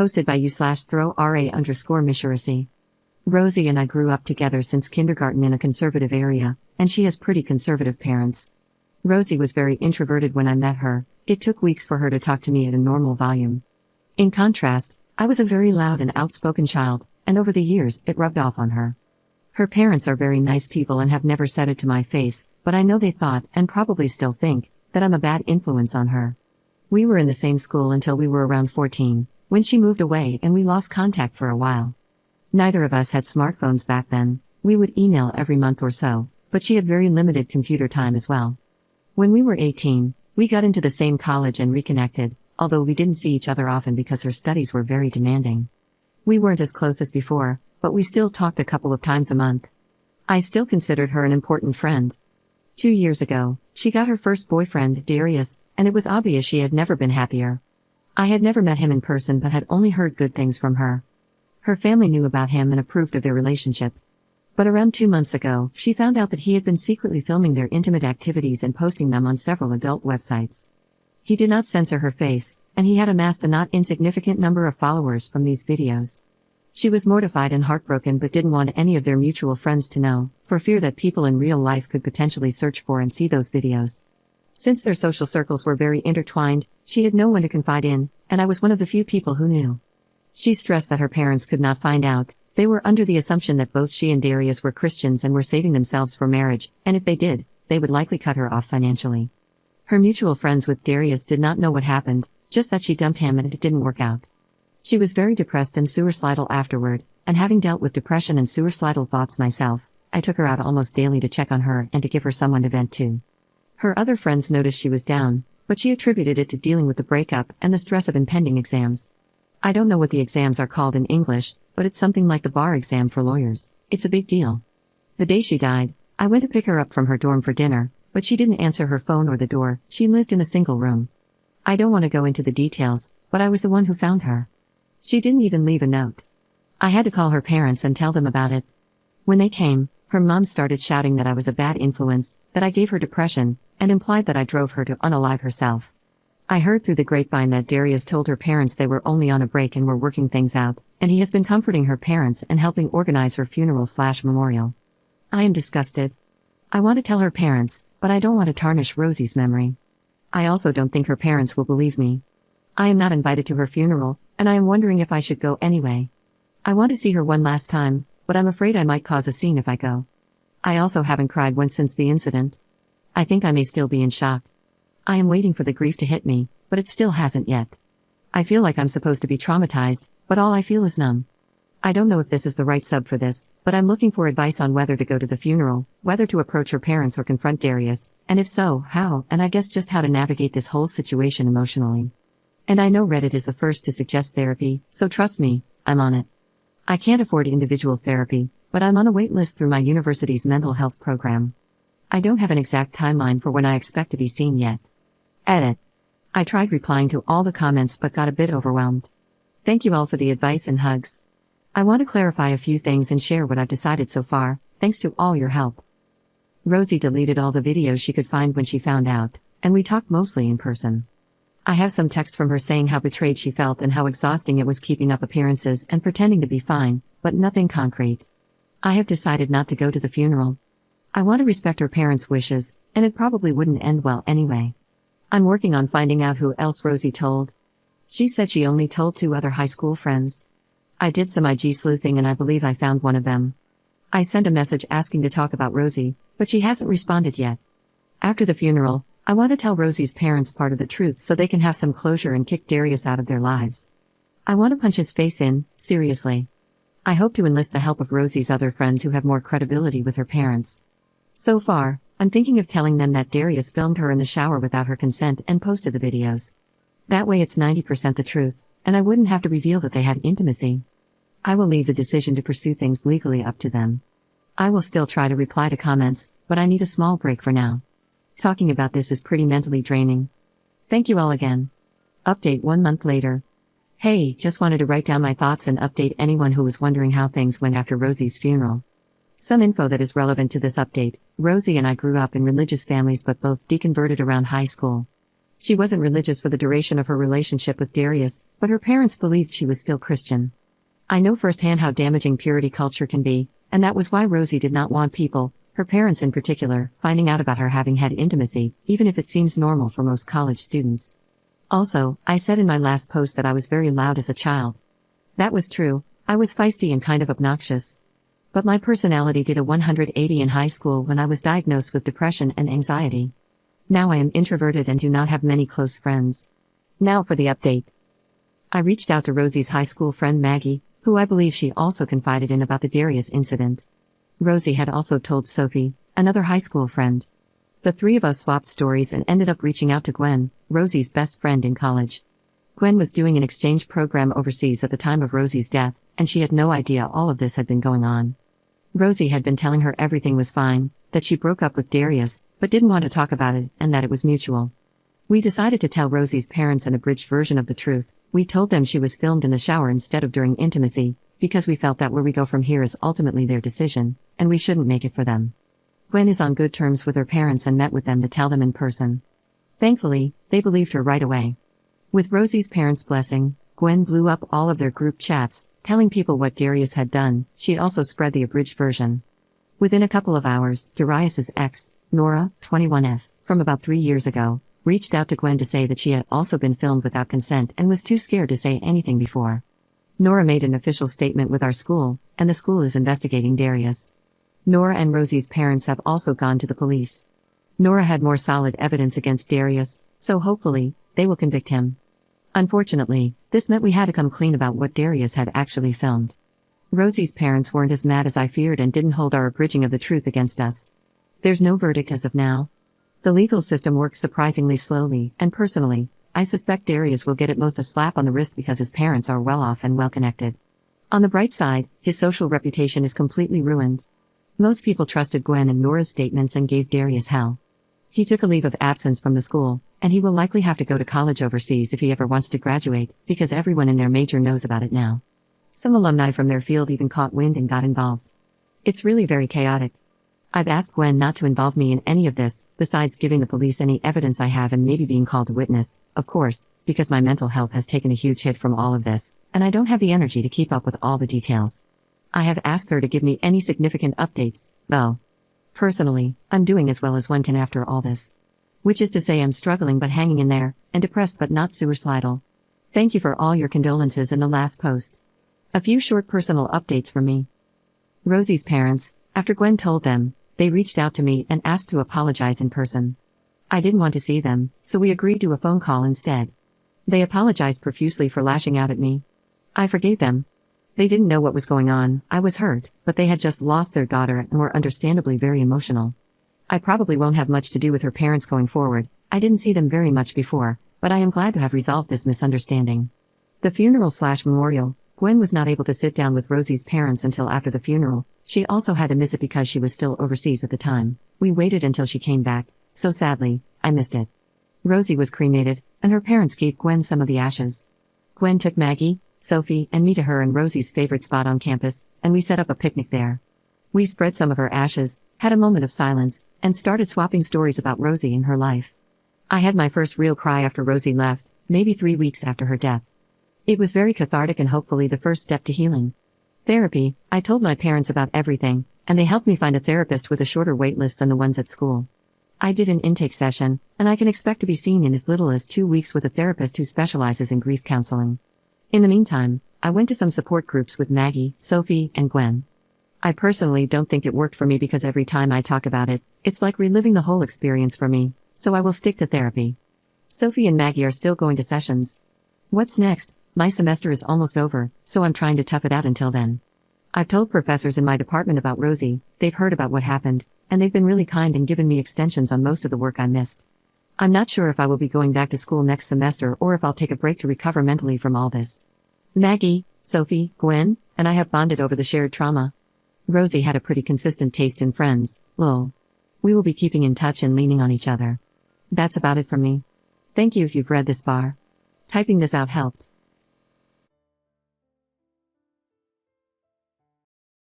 Posted by you/throw_ra_Mishirasi. Rosie and I grew up together since kindergarten in a conservative area, and she has pretty conservative parents. Rosie was very introverted when I met her. It took weeks for her to talk to me at a normal volume. In contrast, I was a very loud and outspoken child, and over the years, it rubbed off on her. Her parents are very nice people and have never said it to my face, but I know they thought, and probably still think, that I'm a bad influence on her. We were in the same school until we were around 14, when she moved away and we lost contact for a while. Neither of us had smartphones back then. We would email every month or so, but she had very limited computer time as well. When we were 18, we got into the same college and reconnected, although we didn't see each other often because her studies were very demanding. We weren't as close as before, but we still talked a couple of times a month. I still considered her an important friend. 2 years ago, she got her first boyfriend, Darius, and it was obvious she had never been happier. I had never met him in person but had only heard good things from her. Her family knew about him and approved of their relationship. But around 2 months ago, she found out that he had been secretly filming their intimate activities and posting them on several adult websites. He did not censor her face, and he had amassed a not insignificant number of followers from these videos. She was mortified and heartbroken but didn't want any of their mutual friends to know, for fear that people in real life could potentially search for and see those videos. Since their social circles were very intertwined, she had no one to confide in, and I was one of the few people who knew. She stressed that her parents could not find out. They were under the assumption that both she and Darius were Christians and were saving themselves for marriage, and if they did, they would likely cut her off financially. Her mutual friends with Darius did not know what happened, just that she dumped him and it didn't work out. She was very depressed and suicidal afterward, and having dealt with depression and suicidal thoughts myself, I took her out almost daily to check on her and to give her someone to vent to. Her other friends noticed she was down, but she attributed it to dealing with the breakup and the stress of impending exams. I don't know what the exams are called in English, but it's something like the bar exam for lawyers. It's a big deal. The day she died, I went to pick her up from her dorm for dinner, but she didn't answer her phone or the door. She lived in a single room. I don't want to go into the details, but I was the one who found her. She didn't even leave a note. I had to call her parents and tell them about it. When they came, her mom started shouting that I was a bad influence, that I gave her depression, and implied that I drove her to unalive herself. I heard through the grapevine that Darius told her parents they were only on a break and were working things out, and he has been comforting her parents and helping organize her funeral/memorial. I am disgusted. I want to tell her parents, but I don't want to tarnish Rosie's memory. I also don't think her parents will believe me. I am not invited to her funeral, and I am wondering if I should go anyway. I want to see her one last time, but I'm afraid I might cause a scene if I go. I also haven't cried once since the incident. I think I may still be in shock. I am waiting for the grief to hit me, but it still hasn't yet. I feel like I'm supposed to be traumatized, but all I feel is numb. I don't know if this is the right sub for this, but I'm looking for advice on whether to go to the funeral, whether to approach her parents or confront Darius, and if so, how, and I guess just how to navigate this whole situation emotionally. And I know Reddit is the first to suggest therapy, so trust me, I'm on it. I can't afford individual therapy, but I'm on a wait list through my university's mental health program. I don't have an exact timeline for when I expect to be seen yet. Edit. I tried replying to all the comments but got a bit overwhelmed. Thank you all for the advice and hugs. I want to clarify a few things and share what I've decided so far, thanks to all your help. Rosie deleted all the videos she could find when she found out, and we talked mostly in person. I have some texts from her saying how betrayed she felt and how exhausting it was keeping up appearances and pretending to be fine, but nothing concrete. I have decided not to go to the funeral. I want to respect her parents' wishes, and it probably wouldn't end well anyway. I'm working on finding out who else Rosie told. She said she only told 2 other high school friends. I did some IG sleuthing and I believe I found one of them. I sent a message asking to talk about Rosie, but she hasn't responded yet. After the funeral, I want to tell Rosie's parents part of the truth so they can have some closure and kick Darius out of their lives. I want to punch his face in, seriously. I hope to enlist the help of Rosie's other friends who have more credibility with her parents. So far, I'm thinking of telling them that Darius filmed her in the shower without her consent and posted the videos. That way it's 90% the truth, and I wouldn't have to reveal that they had intimacy. I will leave the decision to pursue things legally up to them. I will still try to reply to comments, but I need a small break for now. Talking about this is pretty mentally draining. Thank you all again. Update 1 month later. Hey, just wanted to write down my thoughts and update anyone who was wondering how things went after Rosie's funeral. Some info that is relevant to this update. Rosie and I grew up in religious families but both deconverted around high school. She wasn't religious for the duration of her relationship with Darius, but her parents believed she was still Christian. I know firsthand how damaging purity culture can be, and that was why Rosie did not want people, her parents in particular, finding out about her having had intimacy, even if it seems normal for most college students. Also, I said in my last post that I was very loud as a child. That was true, I was feisty and kind of obnoxious. But my personality did a 180 in high school when I was diagnosed with depression and anxiety. Now I am introverted and do not have many close friends. Now for the update. I reached out to Rosie's high school friend Maggie, who I believe she also confided in about the Darius incident. Rosie had also told Sophie, another high school friend. The three of us swapped stories and ended up reaching out to Gwen, Rosie's best friend in college. Gwen was doing an exchange program overseas at the time of Rosie's death, and she had no idea all of this had been going on. Rosie had been telling her everything was fine, that she broke up with Darius, but didn't want to talk about it, and that it was mutual. We decided to tell Rosie's parents an abridged version of the truth. We told them she was filmed in the shower instead of during intimacy, because we felt that where we go from here is ultimately their decision, and we shouldn't make it for them. Gwen is on good terms with her parents and met with them to tell them in person. Thankfully, they believed her right away. With Rosie's parents' blessing, Gwen blew up all of their group chats, telling people what Darius had done. She also spread the abridged version. Within a couple of hours, Darius's ex, Nora, 21F, from about 3 years ago, reached out to Gwen to say that she had also been filmed without consent and was too scared to say anything before. Nora made an official statement with our school, and the school is investigating Darius. Nora and Rosie's parents have also gone to the police. Nora had more solid evidence against Darius, so hopefully, they will convict him. Unfortunately, this meant we had to come clean about what Darius had actually filmed. Rosie's parents weren't as mad as I feared and didn't hold our abridging of the truth against us. There's no verdict as of now. The legal system works surprisingly slowly, and personally, I suspect Darius will get at most a slap on the wrist because his parents are well off and well connected. On the bright side, his social reputation is completely ruined. Most people trusted Gwen and Nora's statements and gave Darius hell. He took a leave of absence from the school, and he will likely have to go to college overseas if he ever wants to graduate, because everyone in their major knows about it now. Some alumni from their field even caught wind and got involved. It's really very chaotic. I've asked Gwen not to involve me in any of this, besides giving the police any evidence I have and maybe being called a witness, of course, because my mental health has taken a huge hit from all of this, and I don't have the energy to keep up with all the details. I have asked her to give me any significant updates, though. Personally, I'm doing as well as one can after all this. Which is to say I'm struggling but hanging in there, and depressed but not suicidal. Thank you for all your condolences in the last post. A few short personal updates from me. Rosie's parents, after Gwen told them, they reached out to me and asked to apologize in person. I didn't want to see them, so we agreed to a phone call instead. They apologized profusely for lashing out at me. I forgave them. They didn't know what was going on. I was hurt, but they had just lost their daughter and were understandably very emotional. I probably won't have much to do with her parents going forward. I didn't see them very much before, but I am glad to have resolved this misunderstanding. The funeral/memorial, Gwen was not able to sit down with Rosie's parents until after the funeral. She also had to miss it because she was still overseas at the time. We waited until she came back, so sadly, I missed it. Rosie was cremated, and her parents gave Gwen some of the ashes. Gwen took Maggie, Sophie, and me to her and Rosie's favorite spot on campus, and we set up a picnic there. We spread some of her ashes, had a moment of silence, and started swapping stories about Rosie and her life. I had my first real cry after Rosie left, maybe 3 weeks after her death. It was very cathartic and hopefully the first step to healing. Therapy, I told my parents about everything, and they helped me find a therapist with a shorter wait list than the ones at school. I did an intake session, and I can expect to be seen in as little as 2 weeks with a therapist who specializes in grief counseling. In the meantime, I went to some support groups with Maggie, Sophie, and Gwen. I personally don't think it worked for me because every time I talk about it, it's like reliving the whole experience for me, so I will stick to therapy. Sophie and Maggie are still going to sessions. What's next? My semester is almost over, so I'm trying to tough it out until then. I've told professors in my department about Rosie, they've heard about what happened, and they've been really kind and given me extensions on most of the work I missed. I'm not sure if I will be going back to school next semester or if I'll take a break to recover mentally from all this. Maggie, Sophie, Gwen, and I have bonded over the shared trauma. Rosie had a pretty consistent taste in friends, lol. We will be keeping in touch and leaning on each other. That's about it from me. Thank you if you've read this far. Typing this out helped.